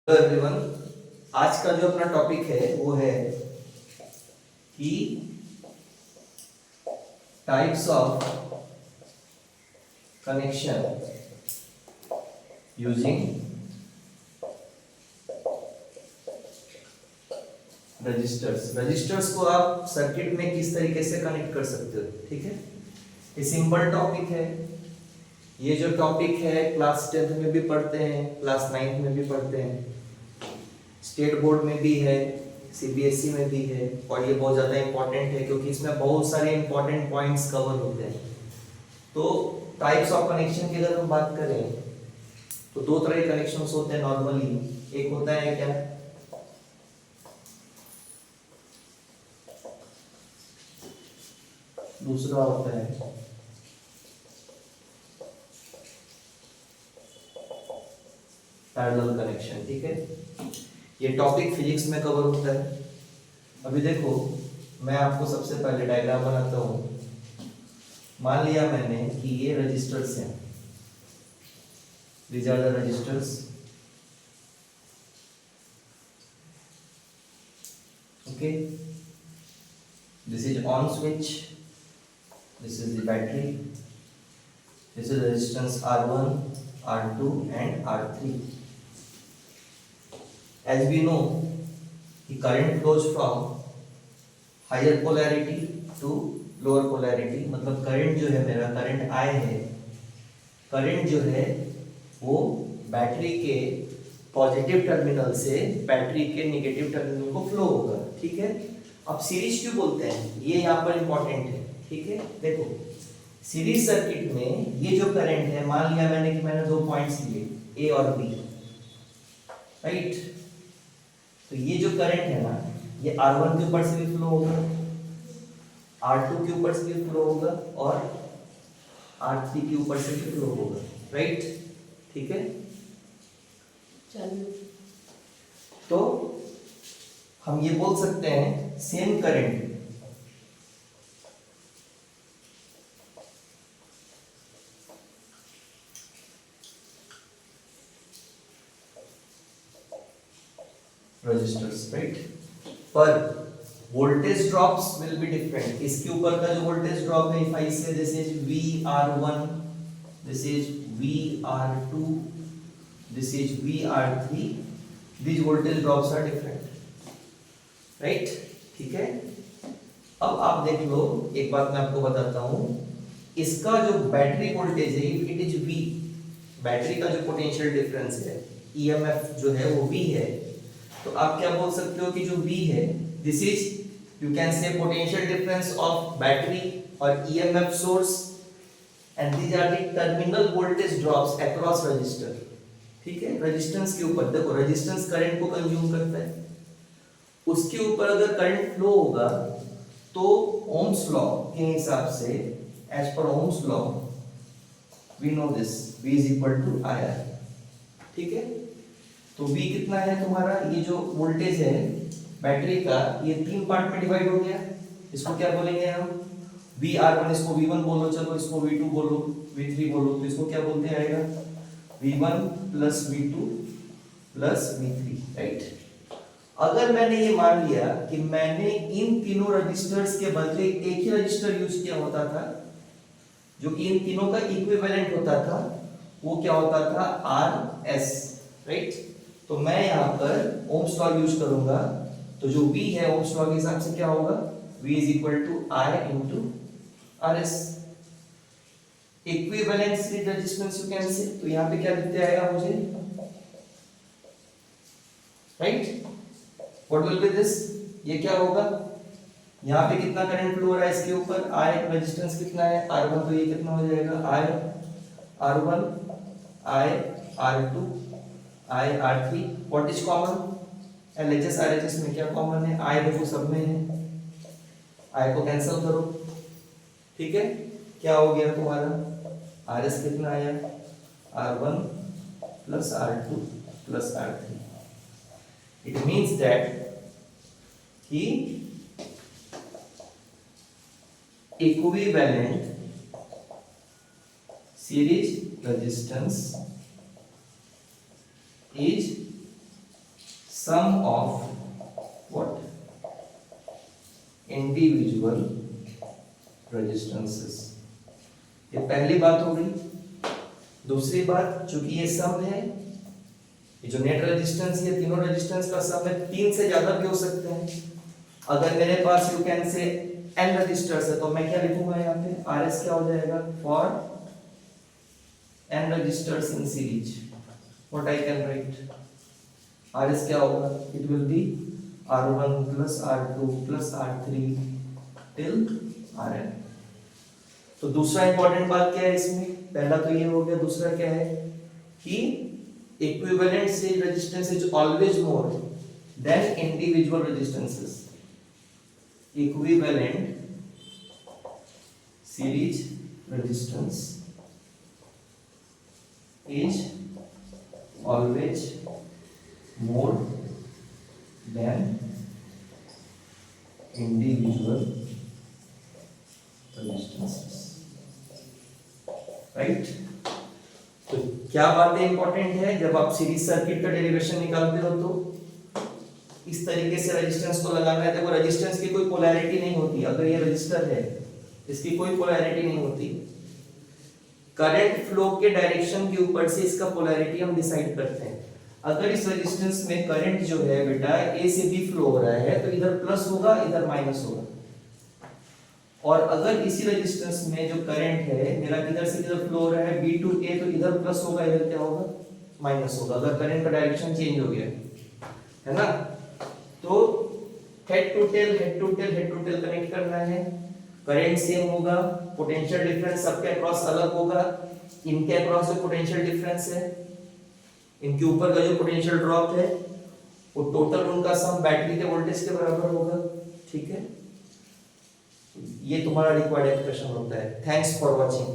Hello everyone, आज का जो अपना टॉपिक है वो है कि types of connection using resistors को आप सर्किट में किस तरीके से कनेक्ट कर सकते हो। ठीक है, ये सिंपल टॉपिक है। ये जो टॉपिक है क्लास 10th में भी पढ़ते हैं, क्लास 9th में भी पढ़ते हैं, स्टेट बोर्ड में भी है, सीबीएसई में भी है। और ये बहुत ज़्यादा इंपॉर्टेंट है क्योंकि इसमें बहुत सारे इंपॉर्टेंट पॉइंट्स कवर होते हैं। तो टाइप्स ऑफ कनेक्शन की अगर हम बात करें तो दो तरह के कनेक्शंस होते हैं नॉर्मली। एक होता है क्या, दूसरा होता है पैरेलल कनेक्शन। ठीक है, ये टॉपिक फिजिक्स में कवर होता है। अभी देखो, मैं आपको सबसे पहले डायग्राम बनाता हूँ। मान लिया मैंने कि ये रजिस्टर्स हैं, these are the resistors। okay, this is on switch, this is the battery, this is resistance R1, R2 and R3। as we know the current flows from higher polarity to lower polarity। मतलब current जो है, मेरा current I है, current जो है वो battery के positive terminal से बैटरी के नेगेटिव टर्मिनल को फ्लो होगा। ठीक है, अब सीरीज क्यों बोलते हैं, ये यहाँ पर इंपॉर्टेंट है। ठीक है, देखो सीरीज सर्किट में ये जो करंट है, मान लिया मैंने कि मैंने दो पॉइंट्स लिए ए और बी, राइट। तो ये जो करंट है ना, ये R1 के ऊपर से भी फ्लो होगा, R2 के ऊपर से भी फ्लो होगा और R3 के ऊपर से भी फ्लो होगा, राइट। ठीक है, तो हम ये बोल सकते हैं सेम करंट रजिस्टर्स, राइट, पर voltage drops will be different. इसके ऊपर का जो वोल्टेज ड्रॉप है, इफ आई से this is VR1, this is VR2, this is VR3, these voltage drops are different, right। ठीक है, अब आप देख लो, एक बात मैं आपको बताता हूं, इसका जो बैटरी वोल्टेज है इट इज V, बैटरी का जो पोटेंशियल डिफरेंस है, EMF जो है वो V है। तो आप क्या बोल सकते हो कि जो V है, this is you can say potential difference of battery और EMF source and these are the terminal voltage drops across resistor. ठीक है, रेजिस्टेंस के ऊपर देखो, रेजिस्टेंस करंट को कंज्यूम करता है, उसके ऊपर अगर करंट फ्लो होगा तो ओम्स लॉ के हिसाब से, as per Ohm's law we know this V is equal to IR। ठीक है, तो V कितना है तुम्हारा, ये जो वोल्टेज है बैटरी का, ये तीन पार्ट में डिवाइड हो गया। इसको क्या बोलेंगे हम, VR1, इसको V1 बोलो, चलो इसको V2 बोलो, V3 बोलो, तो इसको क्या बोलते आएगा, V1 plus V2 plus V3, right. अगर मैंने ये मान लिया कि मैंने इन तीनों रजिस्टर्स के बदले एक ही रजिस्टर यूज किया होता था जो कि इन तीनों का इक्विवेलेंट होता था, वो क्या होता था, RS, राइट। तो मैं यहाँ पर ओम्स लॉ यूज करूंगा, तो जो V है ओम्स लॉ के हिसाब से क्या होगा, V is equal to I into RS, equivalent series resistance you can say. तो यहाँ पे क्या दिखते आएगा मुझे, right, what will be this, ये क्या होगा, यहाँ पे कितना करंट फ्लो हो रहा है इसके ऊपर, I रेजिस्टेंस कितना है R1, तो ये कितना हो जाएगा I R1, I R2, I R3, what is common, LHS RHS में क्या कॉमन है, I देखो सब में है, I को कैंसिल करो। ठीक है, क्या हो गया तुम्हारा, RS कितना आया, R1 plus R2 plus R3। It means that कि equivalent series resistance is sum of what, individual resistances. ये पहली बात हो गई। दूसरी बात, चूंकि ये सम है, ये जो नेट रेजिस्टेंस, ये तीनों रेजिस्टेंस का सम है, 3 से ज्यादा भी हो सकते हैं। अगर मेरे पास you can say n resistors है तो मैं क्या लिखूंगा यहाँ पे, RS क्या हो जाएगा, for n resistors in series what I can write, RS क्या होगा, it will be R1 plus R2 plus R3 till Rn। तो दूसरा इंपॉर्टेंट बात क्या है इसमें, पहला तो ये हो गया, दूसरा क्या है कि equivalent series resistance is always more than individual resistances. Equivalent series resistance is always more than individual resistances, right? तो क्या बातें इंपॉर्टेंट है, जब आप सीरीज सर्किट का डेरिवेशन निकालते हो तो इस तरीके से रेजिस्टेंस को लगाना है। देखो रेजिस्टेंस की कोई पोलैरिटी नहीं होती, अगर ये रजिस्टर है इसकी कोई पोलैरिटी नहीं होती, करंट फ्लो के डायरेक्शन के ऊपर से इसका पोलैरिटी हम डिसाइड करते हैं। अगर इस रेजिस्टेंस में करंट जो है बेटा ए से बी फ्लो हो रहा है तो इधर प्लस होगा इधर माइनस होगा, और अगर इसी रेजिस्टेंस में जो करंट है मेरा किधर से किधर फ्लो हो रहा है बी टू ए, तो इधर प्लस होगा इधर क्या होगा माइनस होगा, अगर करंट का डायरेक्शन चेंज हो गया है ना। तो हेड टू टेल कनेक्ट करना है, करंट सेम होगा, पोटेंशियल डिफरेंस सबके अक्रॉस अलग होगा, इनके अक्रॉस जो पोटेंशियल डिफरेंस है, इनके ऊपर का जो पोटेंशियल ड्रॉप है, वो टोटल उनका सम बैटरी के वोल्टेज के बराबर होगा, ठीक है। ये तुम्हारा रिक्वायर्ड एक्सप्रेशन होता है। Thanks for watching.